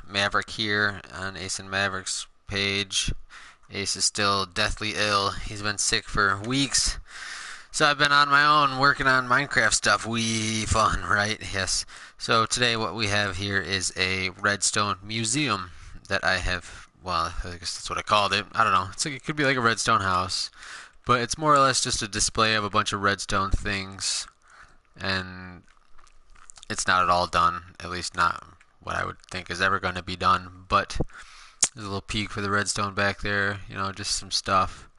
Maverick here on Ace and Maverick's page. Ace is still deathly ill. He's been sick for weeks. So I've been on my own working on Minecraft stuff. Wee fun, right? Yes. So today what we have here is a Redstone museum that I have, well, I guess that's what I called it. I don't know. It could be like a Redstone house, but it's more or less just a display of a bunch of Redstone things, and it's not at all done, at least not what I would think is ever going to be done, but there's a little peek for the redstone back there, just some stuff.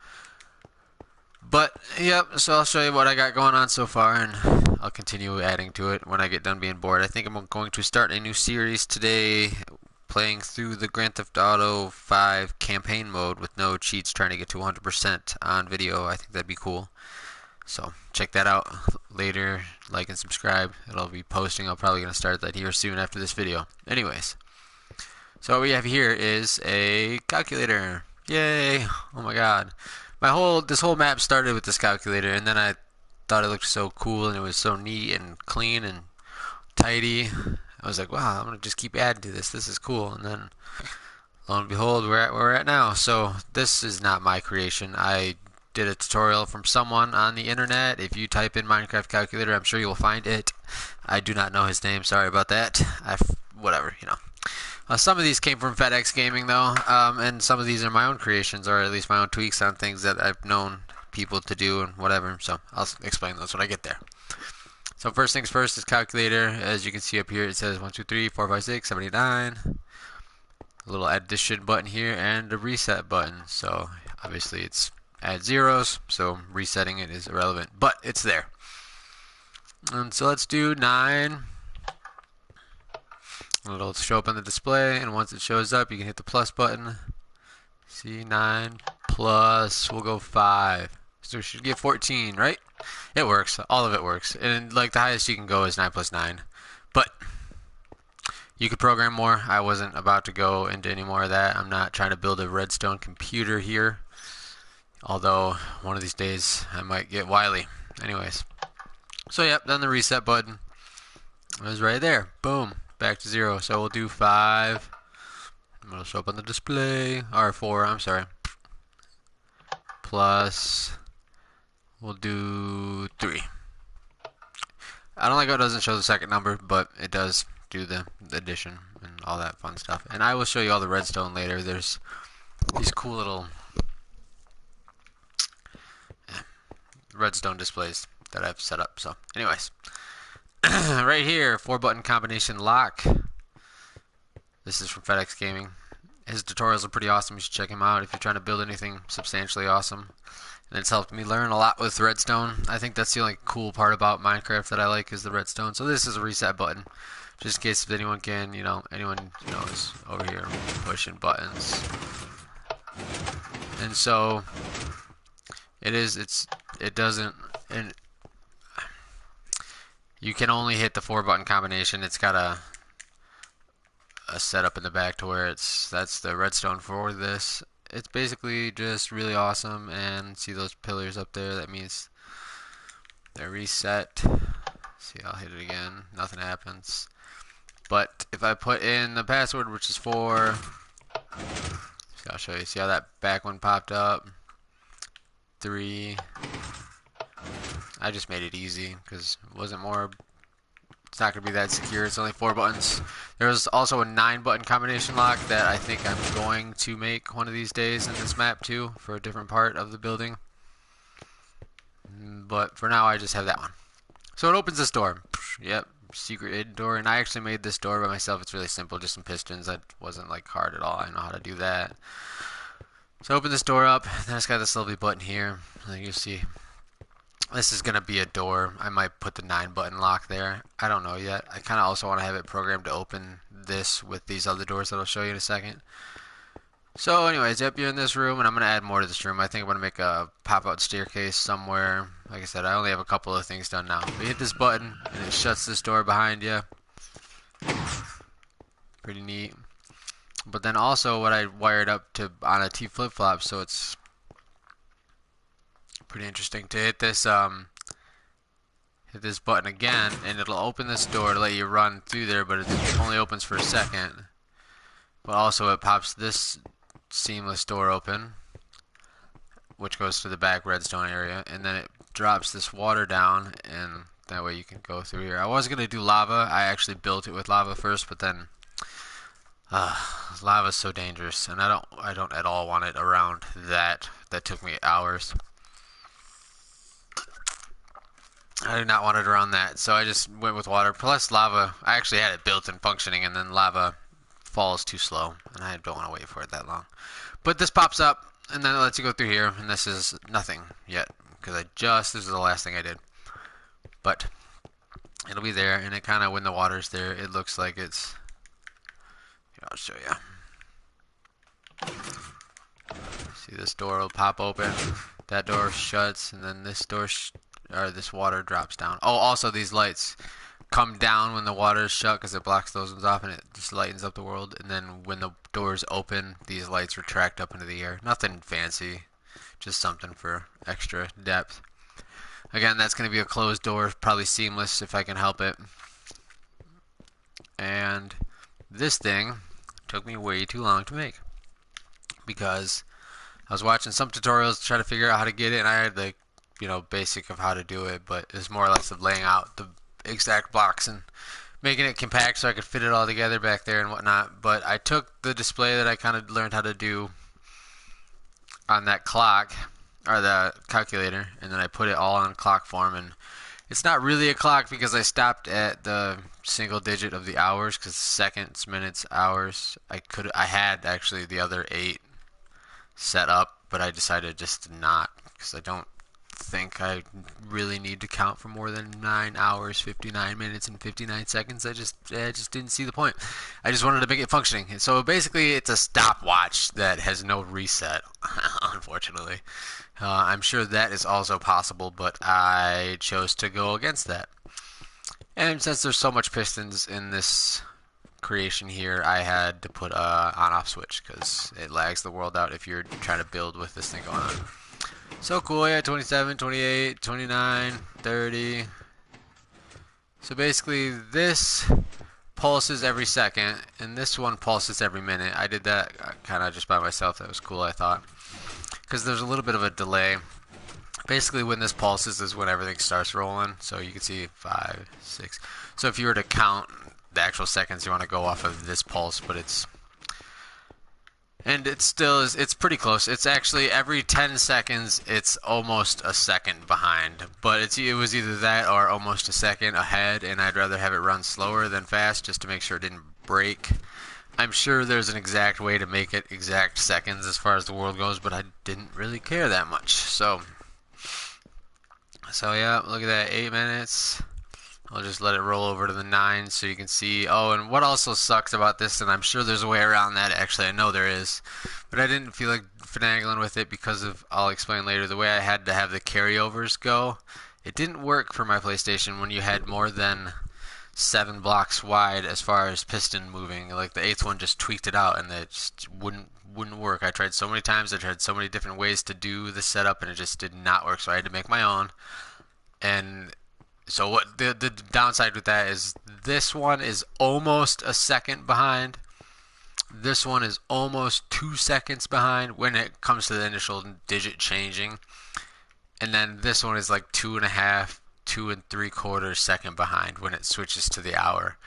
But, yep, so I'll show you what I got going on so far, and I'll continue adding to it when I get done being bored. I think I'm going to start a new series today, playing through the Grand Theft Auto 5 campaign mode with no cheats, trying to get to 100% on video. I think that'd be cool. So check that out later. Like and subscribe. It'll be posting. I'm probably going to start that here soon after this video. Anyways, so what we have here is a calculator. Yay! Oh my god. This whole map started with this calculator, and then I thought it looked so cool and it was so neat and clean and tidy. I was like, wow, I'm going to just keep adding to this. This is cool. And then lo and behold, we're at where we're at now. So this is not my creation. I did a tutorial from someone on the internet. If you type in Minecraft calculator, I'm sure you will find it. I do not know his name. Sorry about that. Whatever. Some of these came from FedEx Gaming though, and some of these are my own creations, or at least my own tweaks on things that I've known people to do and whatever. So I'll explain those when I get there. So first things first is calculator. As you can see up here, it says 1, 2, 3, 4, 5, 6, 7, 8, 9. A little addition button here and a reset button. So obviously it's add zeros, so resetting it is irrelevant, but it's there. And so let's do 9. It'll show up on the display, and once it shows up, you can hit the plus button. See, 9 plus, we'll go 5. So we should get 14, right? It works. All of it works. And like the highest you can go is 9 plus 9. But you could program more. I wasn't about to go into any more of that. I'm not trying to build a redstone computer here. Although, one of these days, I might get wily. Anyways. So, yep, then the reset button was right there. Boom. Back to 0. So, we'll do 5. It'll show up on the display. Or 4, I'm sorry. Plus, we'll do 3. I don't like how it doesn't show the second number, but it does do the addition and all that fun stuff. And I will show you all the redstone later. There's these cool little redstone displays that I've set up. So anyways, right here, 4-button combination lock. This is from FedEx Gaming. His tutorials are pretty awesome. You should check him out if you're trying to build anything substantially awesome. And it's helped me learn a lot with redstone. I think that's the only cool part about Minecraft that I like is the redstone. So this is a reset button, just in case if anyone is over here pushing buttons. And so it doesn't, and you can only hit the 4-button combination. It's got a setup in the back to where that's the redstone for this. It's basically just really awesome, and see those pillars up there? That means they're reset. See, I'll hit it again. Nothing happens. But if I put in the password, which is 4, see, I'll show you. See how that back one popped up? 3. I just made it easy because it wasn't more. It's not going to be that secure. It's only 4 buttons. There's also a 9-button combination lock that I think I'm going to make one of these days in this map too for a different part of the building. But for now, I just have that one. So it opens this door. Yep, secret hidden door. And I actually made this door by myself. It's really simple, just some pistons. That wasn't like hard at all. I know how to do that. So open this door up. Then it's got this lovely button here. Like you see. This is going to be a door. I might put the 9-button lock there. I don't know yet. I kind of also want to have it programmed to open this with these other doors that I'll show you in a second. So anyways, yep, you're in this room, and I'm going to add more to this room. I think I'm going to make a pop-out staircase somewhere. Like I said, I only have a couple of things done now. But you hit this button, and it shuts this door behind you. Pretty neat. But then also what I wired up to on a T flip-flop, so it's pretty interesting to hit this button again, and it'll open this door to let you run through there, but it only opens for a second. but also it pops this seamless door open, which goes to the back redstone area, and then it drops this water down, and that way you can go through here. I was gonna do lava. I actually built it with lava first, but then lava's so dangerous, and I don't at all want it around that. That took me hours. I did not want it around that, so I just went with water. Plus lava, I actually had it built and functioning, and then lava falls too slow, and I don't want to wait for it that long. But this pops up, and then it lets you go through here, and this is nothing yet, because this is the last thing I did. But it'll be there, and it kind of, when the water's there, it looks like it's, here, I'll show you. See, this door will pop open, that door shuts, and then this door, this water drops down. Oh, also these lights come down when the water is shut because it blocks those ones off, and it just lightens up the world. And then when the doors open, these lights retract up into the air. Nothing fancy, just something for extra depth. Again, that's going to be a closed door, probably seamless if I can help it. And this thing took me way too long to make because I was watching some tutorials to try to figure out how to get it, and I had the basic of how to do it, but it's more or less of laying out the exact blocks and making it compact so I could fit it all together back there and whatnot. But I took the display that I kind of learned how to do on that clock, or the calculator, and then I put it all on clock form, and it's not really a clock because I stopped at the single digit of the hours, because seconds, minutes, hours, I had actually the other 8 set up, but I decided just to not, because I don't think I really need to count for more than 9 hours, 59 minutes, and 59 seconds. I just didn't see the point. I just wanted to make it functioning. And so basically, it's a stopwatch that has no reset, unfortunately. I'm sure that is also possible, but I chose to go against that. And since there's so much pistons in this creation here, I had to put a on-off switch because it lags the world out if you're trying to build with this thing going on. So cool, yeah, 27, 28, 29, 30. So basically this pulses every second, and this one pulses every minute. I did that kind of just by myself. That was cool, I thought, because there's a little bit of a delay. Basically when this pulses is when everything starts rolling. So you can see 5, 6. So if you were to count the actual seconds, you want to go off of this pulse, but it's pretty close. It's actually every 10 seconds, it's almost a second behind. But it was either that or almost a second ahead, and I'd rather have it run slower than fast just to make sure it didn't break. I'm sure there's an exact way to make it exact seconds as far as the world goes, but I didn't really care that much. So yeah, look at that, 8 minutes. I'll just let it roll over to the 9 so you can see. Oh, and what also sucks about this, and I'm sure there's a way around that, actually I know there is, but I didn't feel like finagling with it because of, I'll explain later, the way I had to have the carryovers go. It didn't work for my PlayStation when you had more than 7 blocks wide as far as piston moving. Like the 8th one just tweaked it out, and it just wouldn't work. I tried so many times, I tried so many different ways to do the setup, and it just did not work, so I had to make my own. And so what the downside with that is this one is almost a second behind. This one is almost 2 seconds behind when it comes to the initial digit changing. And then this one is like 2.5, 2 3/4 second behind when it switches to the hour.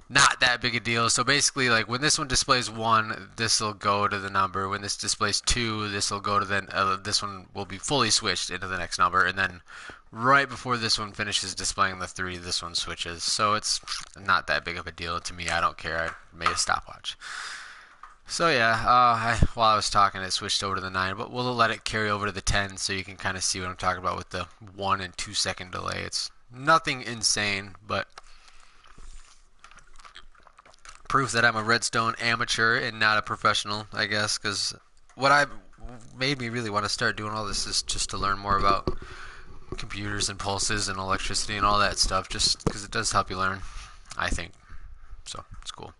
Not that big a deal. So basically, like when this one displays 1, this will go to the number. When this displays 2, this will go to this one will be fully switched into the next number, and then right before this one finishes displaying the 3, this one switches. So it's not that big of a deal to me. I don't care. I made a stopwatch. So yeah, while I was talking, it switched over to the 9, but we'll let it carry over to the 10 so you can kind of see what I'm talking about with the 1 and 2 second delay. It's nothing insane, but proof that I'm a Redstone amateur and not a professional, I guess, because what made me really want to start doing all this is just to learn more about computers and pulses and electricity and all that stuff, just because it does help you learn, I think. So it's cool.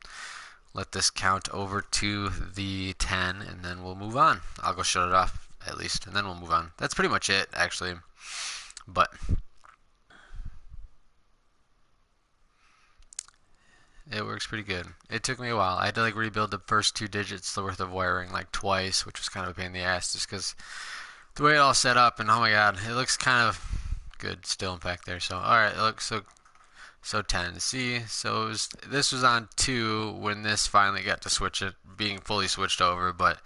Let this count over to the 10, and then we'll move on. I'll go shut it off at least, and then we'll move on. That's pretty much it, actually. But It works pretty good. It took me a while. I had to like rebuild the first 2 digits worth of wiring like twice, which was kind of a pain in the ass just because the way it all set up. And oh my god, it looks kind of good still in fact there. So all right, it looks so 10. See, so this was on 2 when this finally got to switch it being fully switched over, but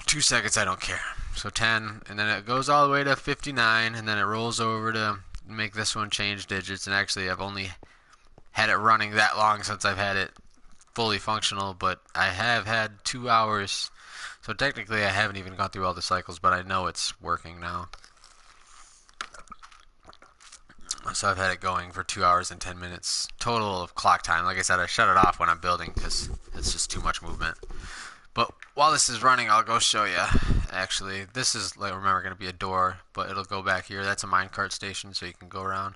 2 seconds I don't care. So 10, and then it goes all the way to 59, and then it rolls over to make this one change digits. And actually, I've only had it running that long since I've had it fully functional, but I have had 2 hours, so technically I haven't even gone through all the cycles, but I know it's working now. So I've had it going for 2 hours and 10 minutes total of clock time. Like I said, I shut it off when I'm building because it's just too much movement. But while this is running, I'll go show you. Actually, this is, like, remember, going to be a door, but it'll go back here. That's a minecart station, so you can go around.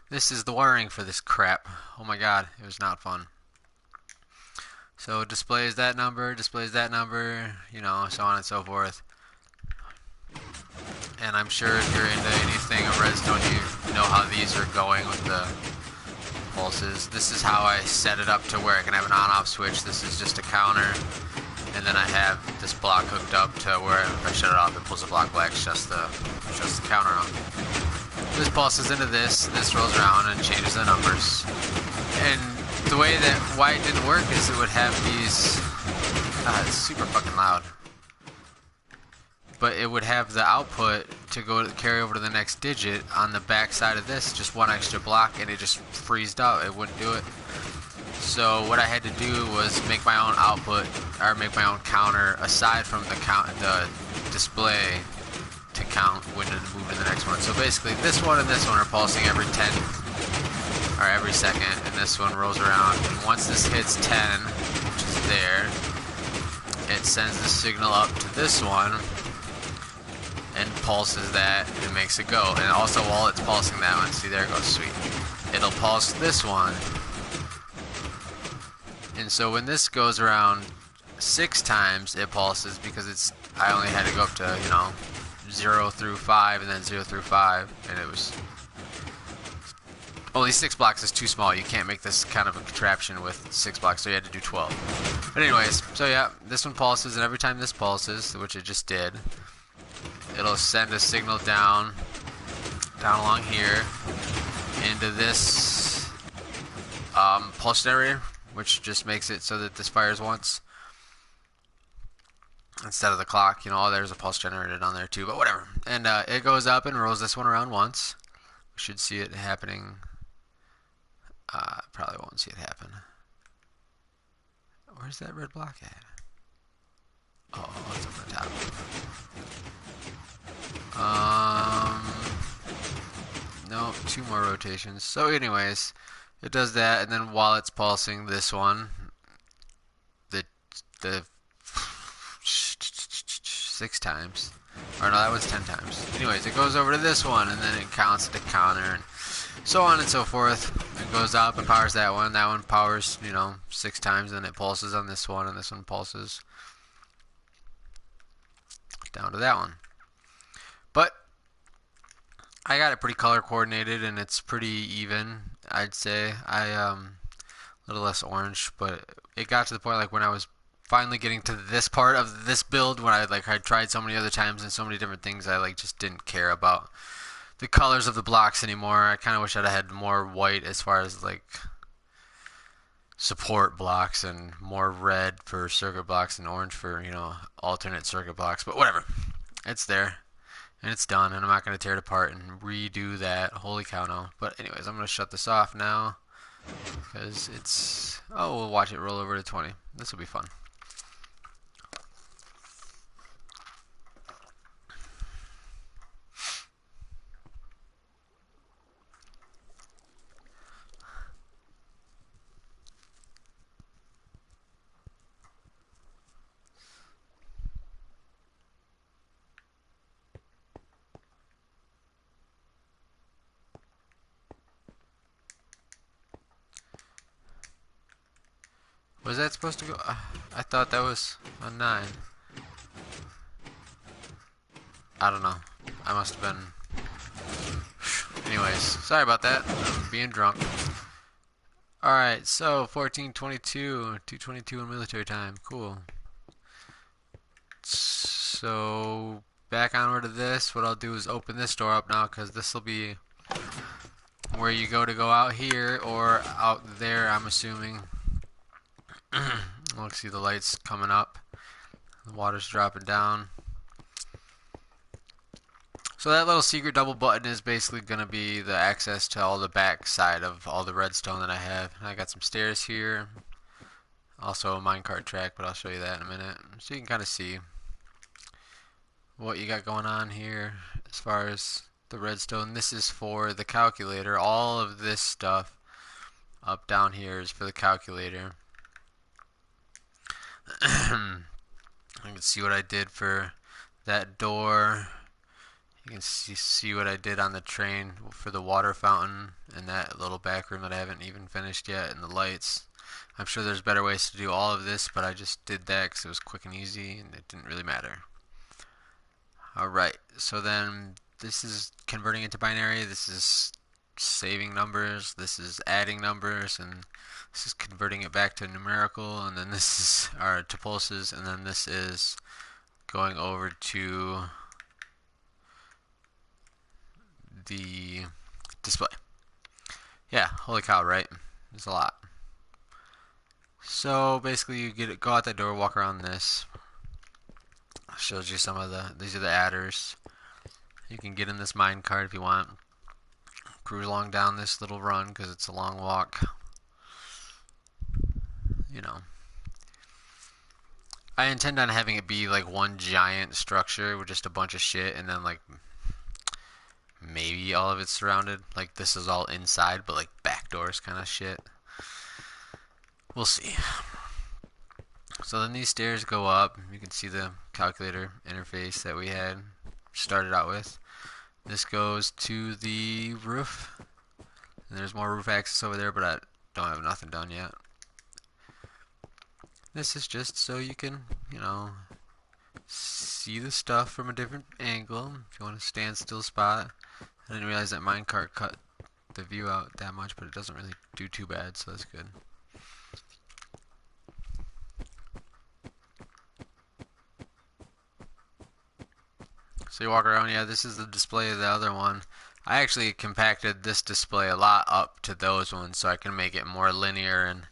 This is the wiring for this crap. Oh my god, it was not fun. So it displays that number, you know, so on and so forth. And I'm sure if you're into anything of Redstone, you know how these are going with the pulses. This is how I set it up to where I can have an on-off switch. This is just a counter. And then I have this block hooked up to where if I shut it off, it pulls the block back, shuts the counter on. This pulses into this rolls around and changes the numbers. And the way that, why it didn't work is it would have these, it's super fucking loud. But it would have the output to carry over to the next digit on the back side of this, just one extra block, and it just freezed out. It wouldn't do it. So what I had to do was make my own output, or make my own counter aside from the display to count when to move to the next one. So basically, this one and this one are pulsing every 10 or every second, and this one rolls around. And once this hits 10, which is there, it sends the signal up to this one and pulses that and makes it go. And also, while it's pulsing that one, see there it goes, sweet. It'll pulse this one. And so when this goes around 6 times, it pulses because I only had to go up to, you know, 0 through 5 and then 0 through 5, and it was only 6 blocks is too small. You can't make this kind of a contraption with 6 blocks, so you had to do 12. But anyways, so yeah, this one pulses, and every time this pulses, which it just did, it'll send a signal down along here into this pulse generator, which just makes it so that this fires once instead of the clock. You know, oh, there's a pulse generator down there too, but whatever. And it goes up and rolls this one around once. We should see it happening. Probably won't see it happen. Where's that red block at? Oh, it's up on top. No, 2 more rotations. So anyways, it does that, and then while it's pulsing this one, the 6 times, or no, that was 10 times. Anyways, it goes over to this one, and then it counts the counter, and so on and so forth. It goes up and powers that one. That one powers, you know, 6 times, and it pulses on this one, and this one pulses down to that one. But I got it pretty color coordinated, and it's pretty even, I'd say. A little less orange, but it got to the point like when I was finally getting to this part of this build, when I tried so many other times and so many different things, I like just didn't care about the colors of the blocks anymore. I kind of wish I'd had more white as far as like support blocks, and more red for circuit blocks and orange for, you know, alternate circuit blocks. But whatever, it's there and it's done, and I'm not going to tear it apart and redo that. Holy cow, no. But anyways, I'm going to shut this off now because it's, oh, we'll watch it roll over to 20. This will be fun. Was that supposed to go? I thought that was a 9. I don't know. I must have been. Anyways, sorry about that. I'm being drunk. Alright, so 1422, 222 in military time. Cool. So back onward to this. What I'll do is open this door up now because this will be where you go out here or out there, I'm assuming. Look, see the lights coming up. The water's dropping down. So that little secret double button is basically going to be the access to all the back side of all the redstone that I have. I got some stairs here. Also a minecart track, but I'll show you that in a minute. So you can kind of see what you got going on here as far as the redstone. This is for the calculator. All of this stuff up down here is for the calculator. I can see what I did for that door. You can see what I did on the train for the water fountain and that little back room that I haven't even finished yet, and the lights. I'm sure there's better ways to do all of this, but I just did that because it was quick and easy and it didn't really matter. Alright, so then this is converting into binary, this is saving numbers, this is adding numbers, and this is converting it back to numerical, and then this is to pulses, and then this is going over to the display. Yeah, holy cow, right? There's a lot. So basically you go out that door, walk around this. Shows you some of these are the adders. You can get in this mine cart if you want. Cruise along down this little run because it's a long walk. You know. I intend on having it be like one giant structure with just a bunch of shit, and then like maybe all of it's surrounded. Like this is all inside, but like back doors kind of shit. We'll see. So then these stairs go up. You can see the calculator interface that we had started out with. This goes to the roof. And there's more roof access over there, but I don't have nothing done yet. This is just so you can, you know, see the stuff from a different angle. If you want a standstill spot. I didn't realize that minecart cut the view out that much, but it doesn't really do too bad, so that's good. So you walk around, yeah, this is the display of the other one. I actually compacted this display a lot up to those ones so I can make it more linear and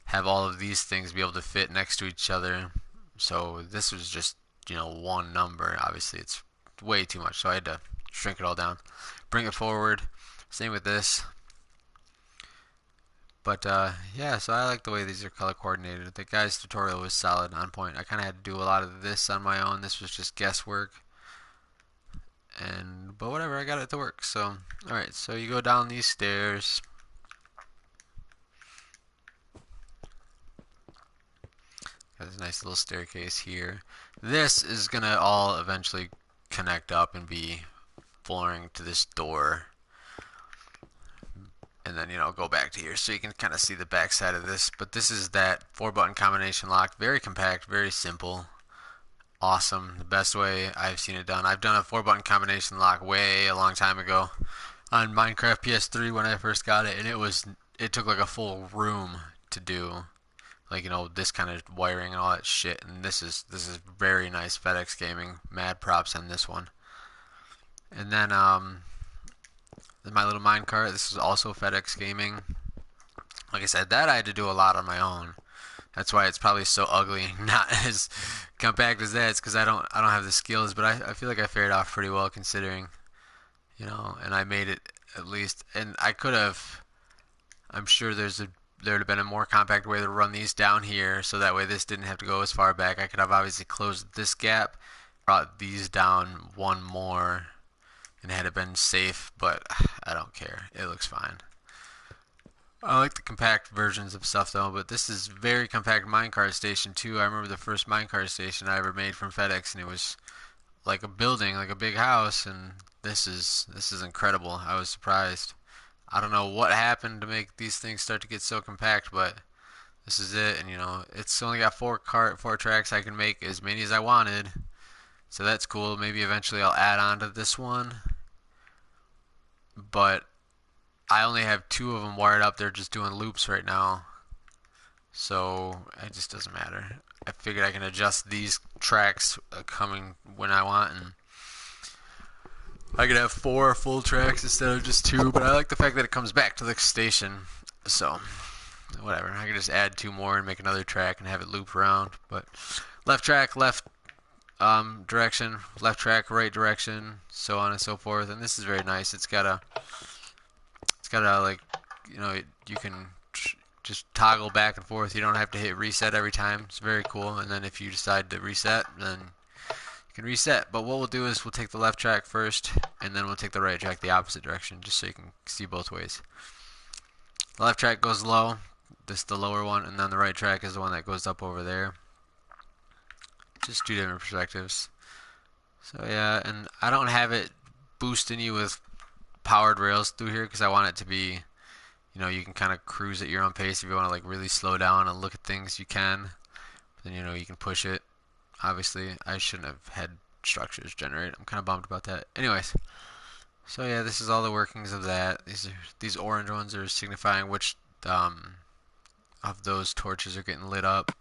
have all of these things be able to fit next to each other. So this was just, you know, one number. Obviously it's way too much, so I had to shrink it all down. Bring it forward. Same with this. But yeah, so I like the way these are color coordinated. The guy's tutorial was solid, on point. I kind of had to do a lot of this on my own. This was just guesswork. But whatever, I got it to work. So alright, so you go down these stairs. Got this nice little staircase here. This is gonna all eventually connect up and be flooring to this door. And then, you know, go back to here so you can kind of see the back side of this. But this is that 4-button combination lock. Very compact, very simple. Awesome. The best way I've seen it done. I've done a 4-button combination lock way a long time ago on Minecraft PS3 when I first got it, and it took like a full room to do, like, you know, this kind of wiring and all that shit. And this is very nice. FedEx Gaming, mad props on this one. And then my little minecart. This is also FedEx Gaming. Like I said, that I had to do a lot on my own. That's why it's probably so ugly, not as compact as that. It's because I don't have the skills, but I feel like I fared off pretty well considering, you know. And I made it at least, and I could have. I'm sure there'd have been a more compact way to run these down here, so that way this didn't have to go as far back. I could have obviously closed this gap, brought these down one more, and had it been safe. But I don't care. It looks fine. I like the compact versions of stuff though, but this is very compact minecart station too. I remember the first minecart station I ever made from FedEx, and it was like a building, like a big house, and this is incredible. I was surprised. I don't know what happened to make these things start to get so compact, but this is it. And you know, it's only got 4 tracks. I can make as many as I wanted, so that's cool. Maybe eventually I'll add on to this one, but I only have 2 of them wired up. They're just doing loops right now. So it just doesn't matter. I figured I can adjust these tracks coming when I want, and I could have 4 full tracks instead of just 2. But I like the fact that it comes back to the station. So whatever. I can just add 2 more and make another track and have it loop around. But left track, left direction, left track, right direction, so on and so forth. And this is very nice. It's got a like, you can just toggle back and forth. You don't have to hit reset every time. It's very cool. And then if you decide to reset, then you can reset. But what we'll do is we'll take the left track first, and then we'll take the right track the opposite direction, just so you can see both ways. The left track goes low, this is the lower one, and then the right track is the one that goes up over there. Just 2 different perspectives. So yeah, and I don't have it boosting you with powered rails through here because I want it to be, you can kind of cruise at your own pace. If you want to like really slow down and look at things, you can. Then you can push it. Obviously, I shouldn't have had structures generate. I'm kind of bummed about that. Anyways, so yeah, this is all the workings of that. These orange ones are signifying which of those torches are getting lit up.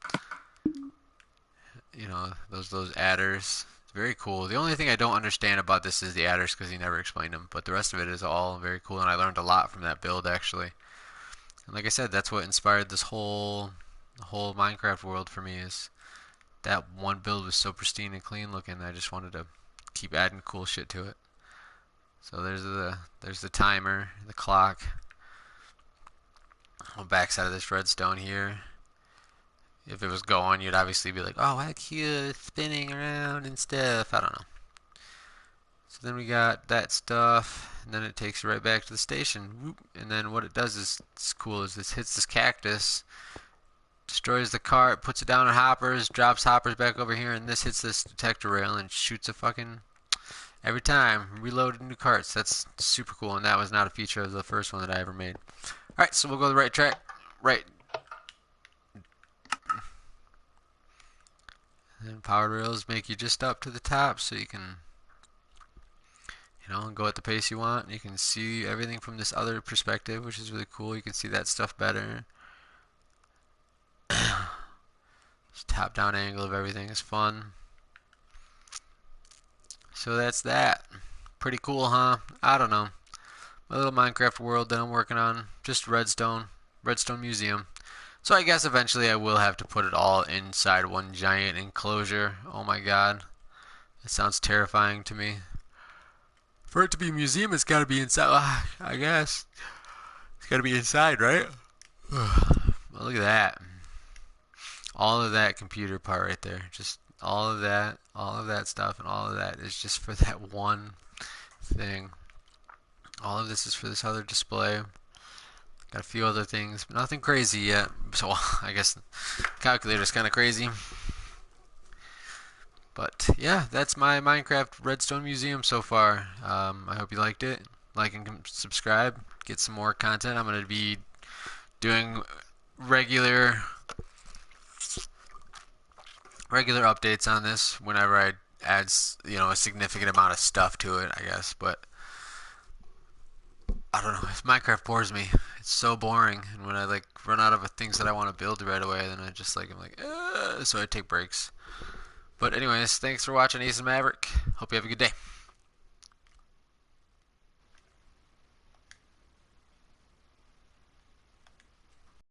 Those adders. It's very cool. The only thing I don't understand about this is the adders because he never explained them. But the rest of it is all very cool, and I learned a lot from that build actually. And like I said, that's what inspired this whole Minecraft world for me. Is that one build was so pristine and clean looking. I just wanted to keep adding cool shit to it. So there's the timer, the clock. On the backside of this redstone here. If it was going, you'd obviously be like, oh, how cute, it's spinning around and stuff. I don't know. So then we got that stuff, and then it takes you right back to the station. Whoop. And then what it does is, it's cool, is this hits this cactus, destroys the cart, puts it down on hoppers, drops hoppers back over here, and this hits this detector rail and shoots a fucking, every time, reloaded new carts. That's super cool, and that was not a feature of the first one that I ever made. Alright, so we'll go the right track, right. And power rails make you just up to the top so you can, go at the pace you want. You can see everything from this other perspective, which is really cool. You can see that stuff better. This top-down angle of everything is fun. So that's that. Pretty cool, huh? I don't know. My little Minecraft world that I'm working on. Just Redstone Museum. So I guess eventually I will have to put it all inside one giant enclosure. Oh my god. It sounds terrifying to me. For it to be a museum, it's gotta be inside. I guess. It's gotta be inside, right? Well, look at that. All of that computer part right there. Just all of that stuff, and all of that is just for that one thing. All of this is for this other display. Got a few other things, but nothing crazy yet. So I guess the calculator's kind of crazy. But yeah, that's my Minecraft Redstone Museum so far. I hope you liked it. Like and subscribe. Get some more content. I'm going to be doing regular updates on this whenever I add a significant amount of stuff to it, I guess. But I don't know. Minecraft bores me. It's so boring, and when I run out of things that I want to build right away, then I'm like, so I take breaks. But anyways, thanks for watching Ace and Maverick. Hope you have a good day.